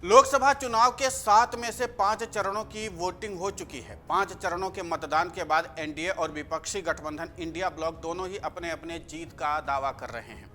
लोकसभा चुनाव के 7 में से 5 चरणों की वोटिंग हो चुकी है। 5 चरणों के मतदान के बाद एनडीए और विपक्षी गठबंधन इंडिया ब्लॉक दोनों ही अपने अपने जीत का दावा कर रहे हैं।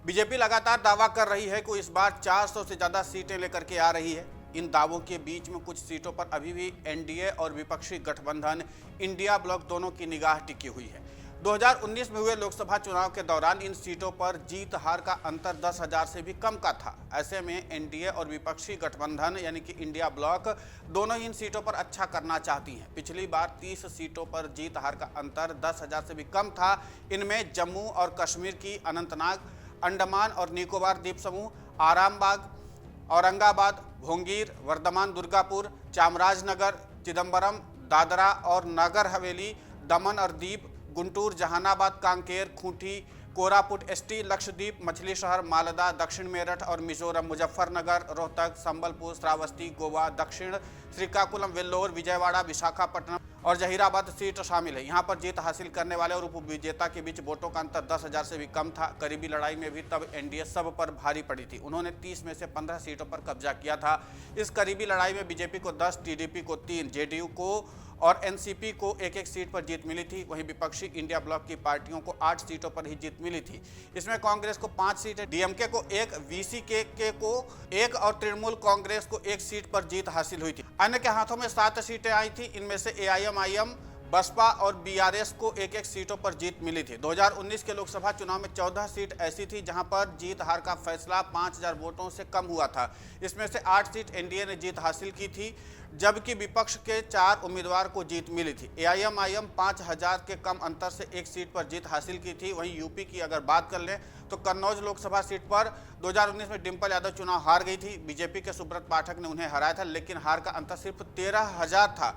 बीजेपी लगातार दावा कर रही है कि इस बार 400 से ज्यादा सीटें लेकर के आ रही है। इन दावों के बीच में कुछ सीटों पर अभी भी एनडीए और विपक्षी गठबंधन इंडिया ब्लॉक दोनों की निगाह टिकी हुई है। 2019 में हुए लोकसभा चुनाव के दौरान इन सीटों पर जीत हार का अंतर 10,000 से भी कम का था। ऐसे में एनडीए और विपक्षी गठबंधन यानी कि इंडिया ब्लॉक दोनों ही इन सीटों पर अच्छा करना चाहती हैं। पिछली बार 30 सीटों पर जीत हार का अंतर 10,000 से भी कम था। इनमें जम्मू और कश्मीर की अनंतनाग, अंडमान और निकोबार द्वीप समूह, आरामबाग, औरंगाबाद, भोंगीर, वर्धमान, दुर्गापुर, चामराजनगर, चिदम्बरम, दादरा और नगर हवेली, दमन और दीव, गुंटूर, जहानाबाद, कांकेर, खूंटी, कोरापुट एसटी, लक्षद्वीप, मछली शहर, मालदा, दक्षिण मेरठ और मिजोरम, मुजफ्फरनगर, रोहतक, संबलपुर, श्रावस्ती, गोवा, दक्षिण श्रीकाकुलम, वेल्लोर, विजयवाड़ा, विशाखापट्टनम और जहीराबाद सीट शामिल है। यहां पर जीत हासिल करने वाले और उपविजेता के बीच वोटों का अंतर 10,000 से भी कम था। करीबी लड़ाई में भी तब एनडीए सब पर भारी पड़ी थी। उन्होंने 30 में से 15 सीटों पर कब्जा किया था। इस करीबी लड़ाई में बीजेपी को 10, टीडीपी को 3, जेडीयू को और एनसीपी को एक सीट पर जीत मिली थी। वहीं विपक्षी इंडिया ब्लॉक की पार्टियों को 8 सीटों पर ही जीत मिली थी। इसमें कांग्रेस को 5 सीटें, डीएमके को 1, वीसीके को 1 और तृणमूल कांग्रेस को 1 सीट पर जीत हासिल हुई थी। अन्य के हाथों में 7 सीटें आई थी। इनमें से एआईएमआईएम, बसपा और बीआरएस को 1 सीटों पर जीत मिली थी। 2019 के लोकसभा चुनाव में 14 सीट ऐसी थी जहां पर जीत हार का फैसला 5,000 वोटों से कम हुआ था। इसमें से 8 सीट एनडीए ने जीत हासिल की थी, जबकि विपक्ष के 4 उम्मीदवार को जीत मिली थी। एआईएमआईएम 5,000 के कम अंतर से 1 सीट पर जीत हासिल की थी। वहीं यूपी की अगर बात कर लें तो कन्नौज लोकसभा सीट पर 2019 में डिम्पल यादव चुनाव हार गई थी। बीजेपी के सुब्रत पाठक ने उन्हें हराया था, लेकिन हार का अंतर सिर्फ 13,000 था।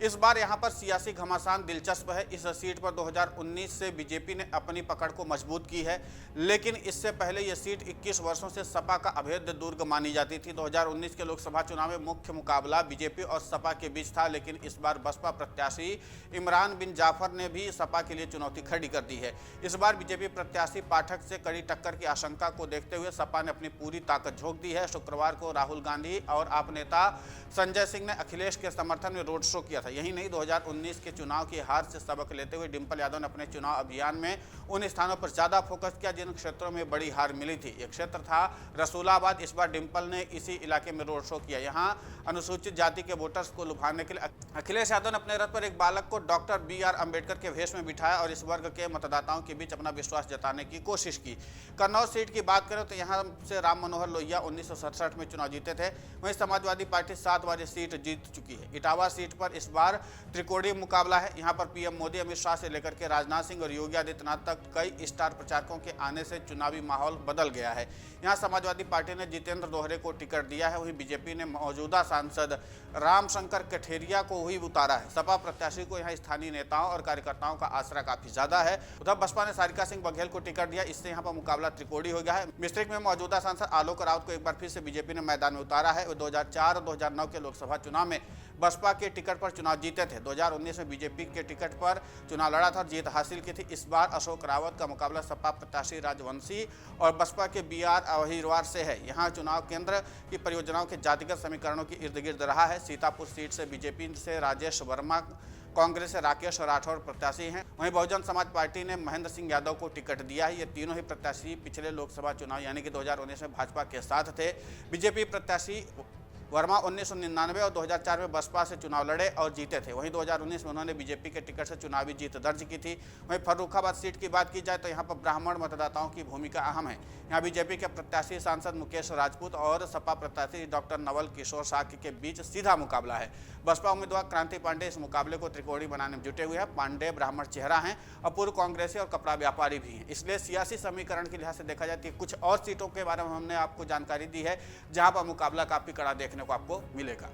इस बार यहां पर सियासी घमासान दिलचस्प है। इस सीट पर 2019 से बीजेपी ने अपनी पकड़ को मजबूत की है, लेकिन इससे पहले यह सीट 21 वर्षों से सपा का अभेद्य दुर्ग मानी जाती थी। 2019 के लोकसभा चुनाव में मुख्य मुकाबला बीजेपी और सपा के बीच था, लेकिन इस बार बसपा प्रत्याशी इमरान बिन जाफर ने भी सपा के लिए चुनौती खड़ी कर दी है। इस बार बीजेपी प्रत्याशी पाठक से कड़ी टक्कर की आशंका को देखते हुए सपा ने अपनी पूरी ताकत झोंक दी है। शुक्रवार को राहुल गांधी और आप नेता संजय सिंह ने अखिलेश के समर्थन में रोड शो किया था। यही नहीं, 2019 के चुनाव की हार से सबक लेते हुए डिम्पल यादव ने अपने चुनाव अभियान में उन स्थानों पर ज्यादा फोकस किया जिन क्षेत्रों में बड़ी हार मिली थी। एक क्षेत्र था रसूलाबाद। इस बार डिम्पल ने इसी इलाके में रोड शो किया। यहां अनुसूचित जाति के वोटर्स को लुभाने के लिए अखिलेश यादव ने अपने रथ पर एक बालक को डॉक्टर BR अम्बेडकर के भेष में बिठाया और इस वर्ग के मतदाताओं के बीच अपना विश्वास जताने की कोशिश की। कन्नौज सीट की बात करें तो यहाँ से राम मनोहर लोहिया 1967 में चुनाव जीते थे। वहीं समाजवादी पार्टी 7 बार सीट जीत चुकी है। इटावा सीट पर इस बार त्रिकोणीय मुकाबला है। यहां पर पीएम मोदी, अमित शाह से लेकर के राजनाथ सिंह और योगी आदित्यनाथ तक कई स्टार प्रचारकों के आने से चुनावी माहौल बदल गया है। यहां समाजवादी पार्टी ने जितेंद्र दोहरे को टिकट दिया है। वहीं बीजेपी ने मौजूदा सांसद रामशंकर कठेरिया को ही उतारा है। सपा प्रत्याशी को यहां स्थानीय नेताओं और कार्यकर्ताओं का आसरा काफी ज्यादा है। उधर बसपा ने सारिका सिंह बघेल को टिकट दिया। इससे यहां पर मुकाबला त्रिकोणीय हो गया है। मिस्त्रिक में मौजूदा सांसद आलोक राउत को एक बार फिर से बीजेपी ने मैदान में उतारा है। 2004 और 2009 के लोकसभा चुनाव में बसपा के टिकट पर चुनाव जीते थे। 2019 में बीजेपी के टिकट पर चुनाव लड़ा था और जीत हासिल की थी। इस बार अशोक रावत का मुकाबला सपा प्रत्याशी राजवंशी और बसपा के BR अहिरवार से है। यहां चुनाव केंद्र की परियोजनाओं के जातिगत समीकरणों के इर्द गिर्द रहा है। सीतापुर सीट से बीजेपी से राजेश वर्मा, कांग्रेस से राकेश राठौर प्रत्याशी हैं। वहीं बहुजन समाज पार्टी ने महेंद्र सिंह यादव को टिकट दिया है। ये तीनों ही प्रत्याशी पिछले लोकसभा चुनाव यानी कि 2019 में भाजपा के साथ थे। बीजेपी प्रत्याशी वर्मा 1999 और 2004 में बसपा से चुनाव लड़े और जीते थे। वहीं 2019 में उन्होंने बीजेपी के टिकट से चुनावी जीत दर्ज की थी। वहीं फर्रुखाबाद सीट की बात की जाए तो यहां पर ब्राह्मण मतदाताओं की भूमिका अहम है। यहां बीजेपी के प्रत्याशी सांसद मुकेश राजपूत और सपा प्रत्याशी डॉक्टर नवल किशोर शाक्य के बीच सीधा मुकाबला है। बसपा उम्मीदवार क्रांति पांडे इस मुकाबले को त्रिकोणीय बनाने में जुटे हुए हैं। पांडे ब्राह्मण चेहरा हैं और पूर्व कांग्रेसी और कपड़ा व्यापारी भी हैं। इसलिए सियासी समीकरण के लिहाज से देखा जाए तो कुछ और सीटों के बारे में हमने आपको जानकारी दी है जहां पर मुकाबला काफी कड़ा देखने को आपको मिलेगा।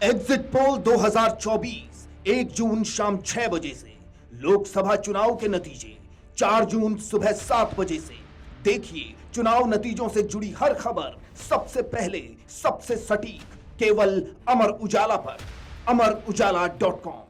एग्जिट पोल 2024 1 जून शाम 6 बजे से, लोकसभा चुनाव के नतीजे 4 जून सुबह 7 बजे से। देखिए चुनाव नतीजों से जुड़ी हर खबर सबसे पहले, सबसे सटीक, केवल अमर उजाला पर, amarujala.com।